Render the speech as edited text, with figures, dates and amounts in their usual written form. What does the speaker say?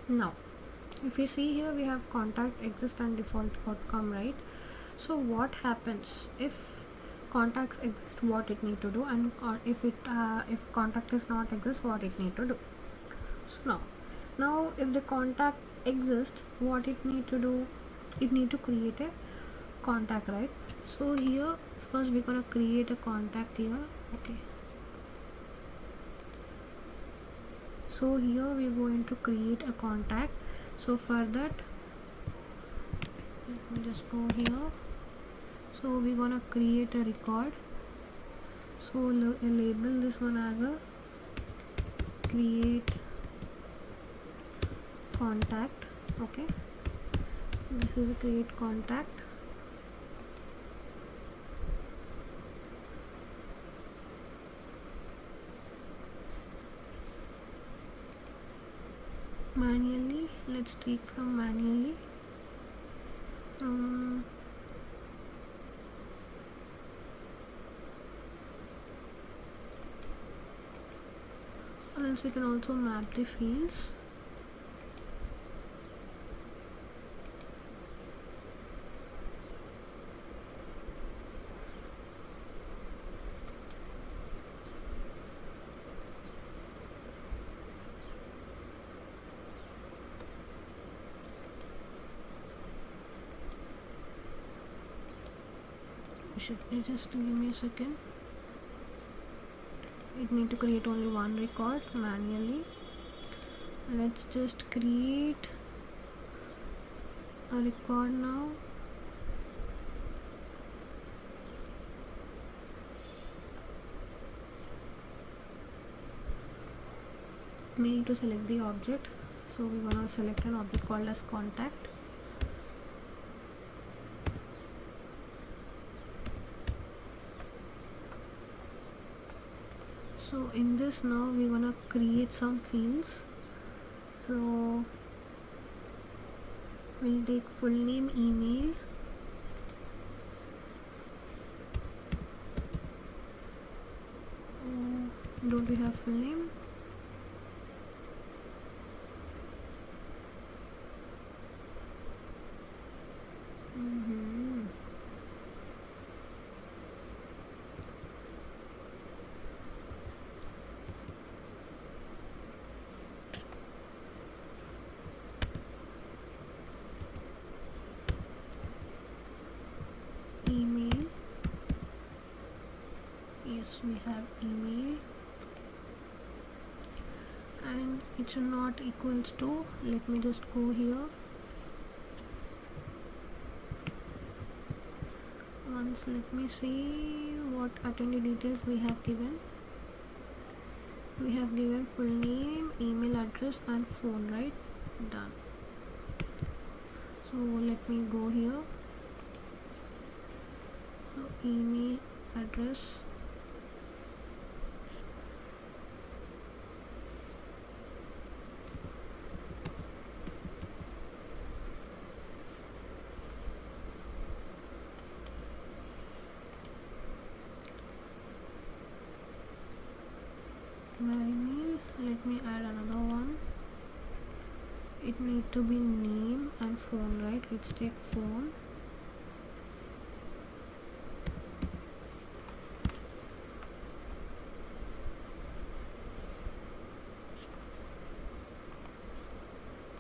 Now if you see here, we have contact exist and default outcome, right? So what happens if contacts exist, what it need to do, and if contact is not exist, what it need to do. So now if the contact exists, what it need to do, it need to create a contact, right? So here first we're gonna create a contact here. Okay, so here we're going to create a contact. So for that, let me just go here. So we're gonna create a record. So label this one as a create contact. Okay, this is a create contact. Manually, let's take from manually, from or else we can also map the fields. Just give me a second. It need to create only one record manually. Let's just create a record now. We need to select the object, so we're gonna select an object called as contact. So in this now we're gonna create some fields. So we'll take full name, email, don't we have full name? Email, yes, we have email, and it's not equals to, let me just go here once. Let me see what attendee details we have given. We have given full name, email address and phone, right? Done. So let me go here. So email address, mail. Let me add another one. It need to be name and phone, right? Let's take phone.